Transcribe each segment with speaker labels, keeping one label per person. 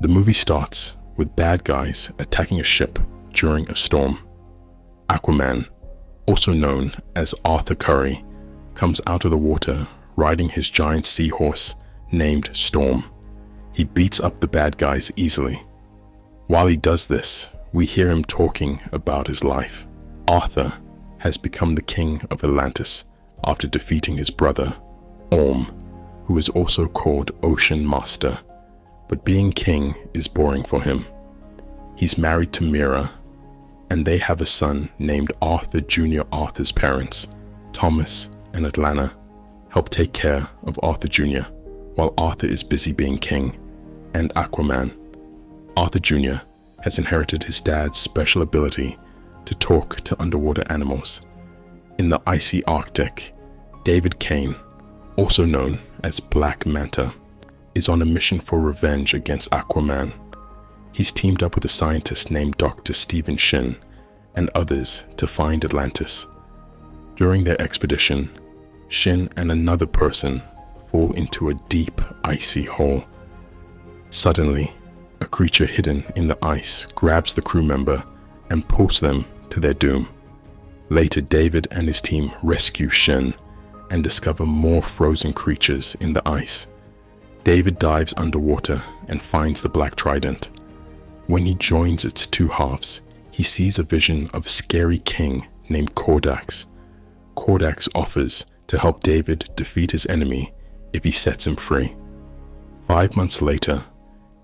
Speaker 1: The movie starts with bad guys attacking a ship during a storm. Aquaman, also known as Arthur Curry, comes out of the water riding his giant seahorse named Storm. He beats up the bad guys easily. While he does this, we hear him talking about his life. Arthur has become the king of Atlantis after defeating his brother, Orm, who is also called Ocean Master, but being king is boring for him. He's married to Mira, and they have a son named Arthur Jr. Arthur's parents, Thomas and Atlanta, help take care of Arthur Jr. while Arthur is busy being king, and Aquaman. Arthur Jr. has inherited his dad's special ability to talk to underwater animals. In the icy Arctic, David Kane, also known as Black Manta, is on a mission for revenge against Aquaman. He's teamed up with a scientist named Dr. Stephen Shin and others to find Atlantis. During their expedition, Shin and another person fall into a deep, icy hole. Suddenly, a creature hidden in the ice grabs the crew member and pulls them to their doom. Later, David and his team rescue Shin and discover more frozen creatures in the ice. David dives underwater and finds the Black Trident. When he joins its two halves, he sees a vision of a scary king named Kordax. Kordax offers to help David defeat his enemy if he sets him free. 5 months later,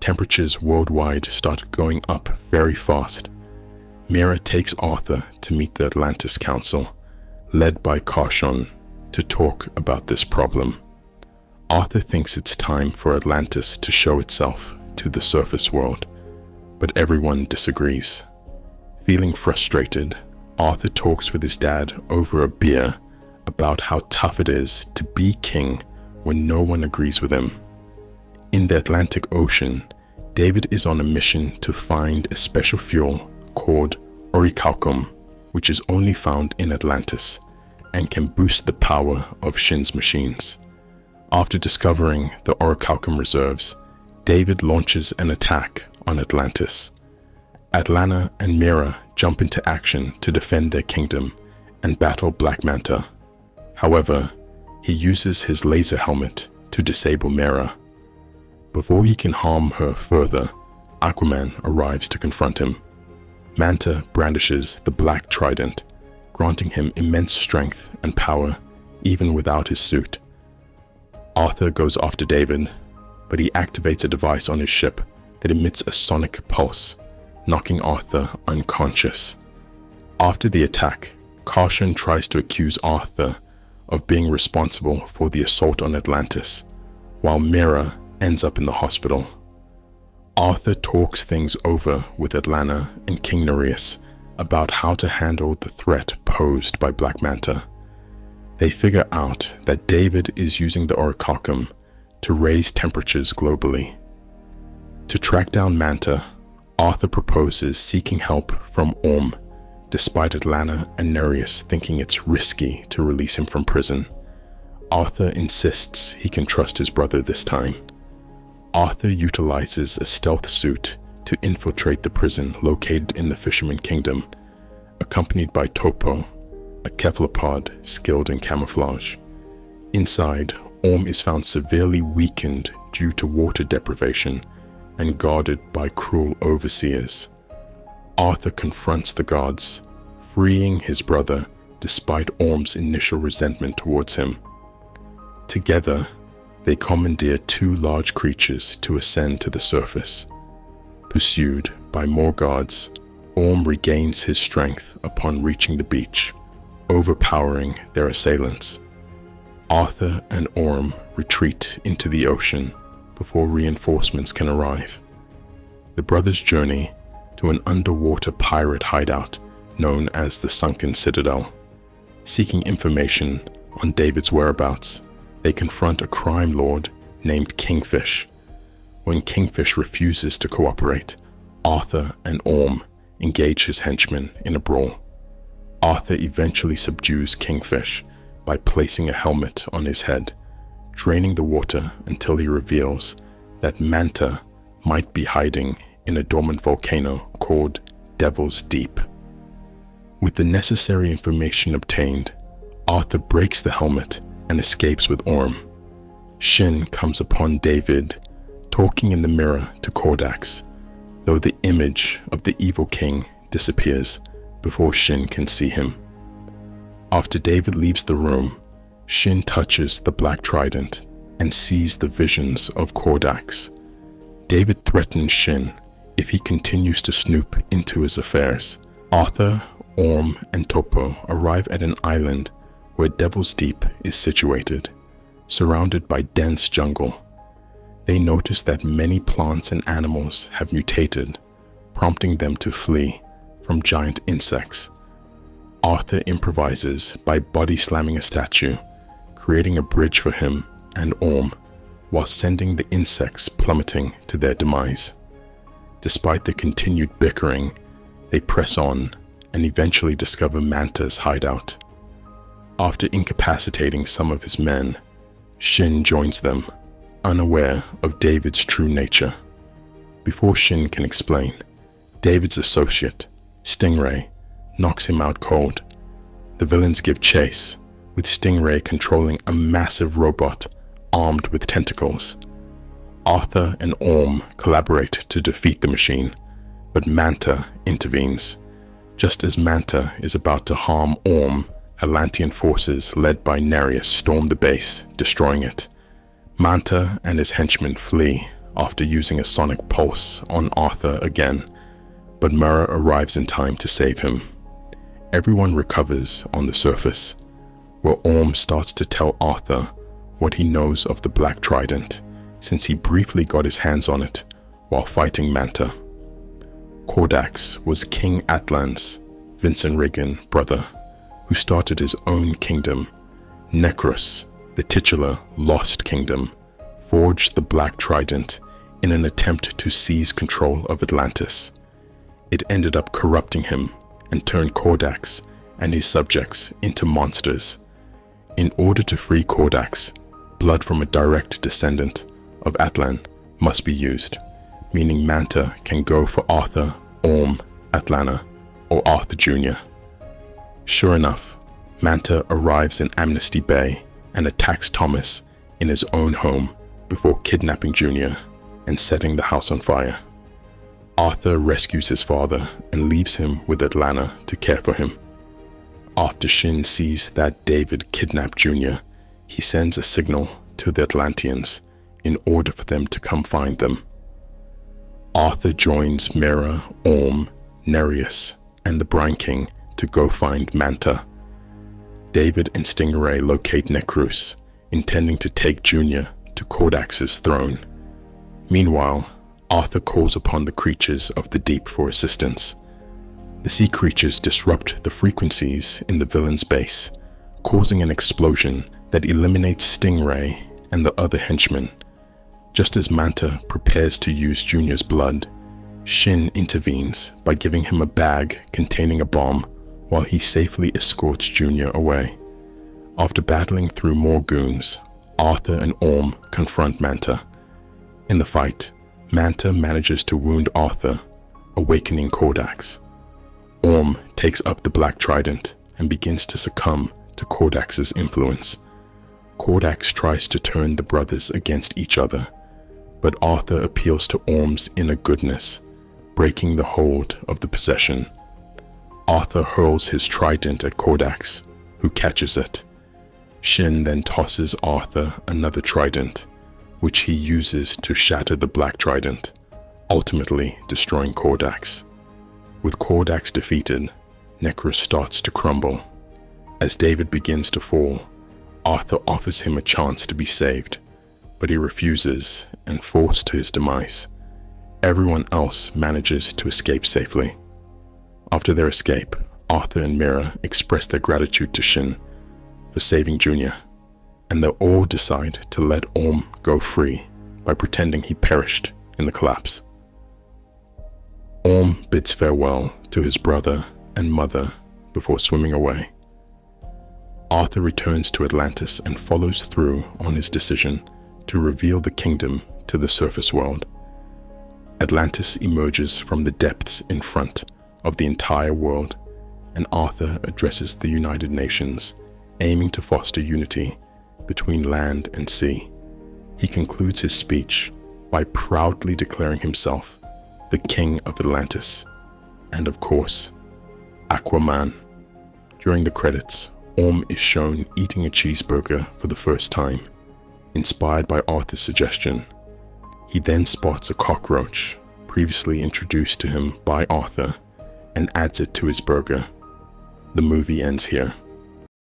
Speaker 1: temperatures worldwide start going up very fast. Mira takes Arthur to meet the Atlantis Council, led by Karshon, to talk about this problem. Arthur thinks it's time for Atlantis to show itself to the surface world, but everyone disagrees. Feeling frustrated, Arthur talks with his dad over a beer about how tough it is to be king when no one agrees with him. In the Atlantic Ocean, David is on a mission to find a special fuel called orichalcum, which is only found in Atlantis and can boost the power of Shin's machines. After discovering the orichalcum reserves, David launches an attack on Atlantis. Atlanta and Mira jump into action to defend their kingdom and battle Black Manta. However, he uses his laser helmet to disable Mira. Before he can harm her further, Aquaman arrives to confront him. Manta brandishes the Black Trident, granting him immense strength and power even without his suit. Arthur goes after David, but he activates a device on his ship that emits a sonic pulse, knocking Arthur unconscious. After the attack, Karshon tries to accuse Arthur of being responsible for the assault on Atlantis, while Mira ends up in the hospital. Arthur talks things over with Atlanta and King Nereus about how to handle the threat posed by Black Manta. They figure out that David is using the orichalcum to raise temperatures globally. To track down Manta, Arthur proposes seeking help from Orm, despite Atlanta and Nereus thinking it's risky to release him from prison. Arthur insists he can trust his brother this time. Arthur utilizes a stealth suit to infiltrate the prison located in the Fisherman Kingdom, accompanied by Topo, a cephalopod skilled in camouflage. Inside, Orm is found severely weakened due to water deprivation and guarded by cruel overseers. Arthur confronts the guards, freeing his brother despite Orm's initial resentment towards him. Together, they commandeer two large creatures to ascend to the surface. Pursued by more guards, Orm regains his strength upon reaching the beach, overpowering their assailants. Arthur and Orm retreat into the ocean before reinforcements can arrive. The brothers journey to an underwater pirate hideout known as the Sunken Citadel. Seeking information on David's whereabouts, they confront a crime lord named Kingfish. When Kingfish refuses to cooperate, Arthur and Orm engage his henchmen in a brawl. Arthur eventually subdues Kingfish by placing a helmet on his head, draining the water until he reveals that Manta might be hiding in a dormant volcano called Devil's Deep. With the necessary information obtained, Arthur breaks the helmet and escapes with Orm. Shin comes upon David talking in the mirror to Kordax, though the image of the evil king disappears before Shin can see him. After David leaves the room, Shin touches the Black Trident and sees the visions of Kordax. David threatens Shin if he continues to snoop into his affairs. Arthur, Orm, and Topo arrive at an island where Devil's Deep is situated, surrounded by dense jungle. They notice that many plants and animals have mutated, prompting them to flee from giant insects. Arthur improvises by body slamming a statue, creating a bridge for him and Orm, while sending the insects plummeting to their demise. Despite the continued bickering, they press on and eventually discover Manta's hideout. After incapacitating some of his men, Shin joins them, unaware of David's true nature. Before Shin can explain, David's associate, Stingray, knocks him out cold. The villains give chase, with Stingray controlling a massive robot armed with tentacles. Arthur and Orm collaborate to defeat the machine, but Manta intervenes. Just as Manta is about to harm Orm, Atlantean forces led by Nereus storm the base, destroying it. Manta and his henchmen flee after using a sonic pulse on Arthur again, but Mura arrives in time to save him. Everyone recovers on the surface, where Orm starts to tell Arthur what he knows of the Black Trident, since he briefly got his hands on it while fighting Manta. Kordax was King Atlantis, Vincent Regan brother, who started his own kingdom. Necros, the titular Lost Kingdom, forged the Black Trident in an attempt to seize control of Atlantis. It ended up corrupting him and turned Kordax and his subjects into monsters. In order to free Kordax, blood from a direct descendant of Atlan must be used, meaning Manta can go for Arthur, Orm, Atlana, or Arthur Jr. Sure enough, Manta arrives in Amnesty Bay and attacks Thomas in his own home before kidnapping Junior and setting the house on fire. Arthur rescues his father and leaves him with Atlana to care for him. After Shin sees that David kidnapped Junior, he sends a signal to the Atlanteans in order for them to come find them. Arthur joins Mira, Orm, Nereus, and the Brine King to go find Manta. David and Stingray locate Necrus, intending to take Junior to Kordax's throne. Meanwhile, Arthur calls upon the creatures of the deep for assistance. The sea creatures disrupt the frequencies in the villain's base, causing an explosion that eliminates Stingray and the other henchmen. Just as Manta prepares to use Junior's blood, Shin intervenes by giving him a bag containing a bomb while he safely escorts Junior away. After battling through more goons, Arthur and Orm confront Manta. In the fight, Manta manages to wound Arthur, awakening Kordax. Orm takes up the Black Trident and begins to succumb to Kordax's influence. Kordax tries to turn the brothers against each other, but Arthur appeals to Orm's inner goodness, breaking the hold of the possession. Arthur hurls his trident at Kordax, who catches it. Shin then tosses Arthur another trident, which he uses to shatter the Black Trident, ultimately destroying Kordax. With Kordax defeated, Necrus starts to crumble. As David begins to fall, Arthur offers him a chance to be saved, but he refuses and falls to his demise. Everyone else manages to escape safely. After their escape, Arthur and Mira express their gratitude to Shin for saving Junior, and they all decide to let Orm go free by pretending he perished in the collapse. Orm bids farewell to his brother and mother before swimming away. Arthur returns to Atlantis and follows through on his decision to reveal the kingdom to the surface world. Atlantis emerges from the depths in front of the entire world, and Arthur addresses the United Nations, aiming to foster unity between land and sea. He concludes his speech by proudly declaring himself the King of Atlantis, and of course, Aquaman. During the credits, Orm is shown eating a cheeseburger for the first time, inspired by Arthur's suggestion. He then spots a cockroach, previously introduced to him by Arthur, and adds it to his burger. The movie ends here.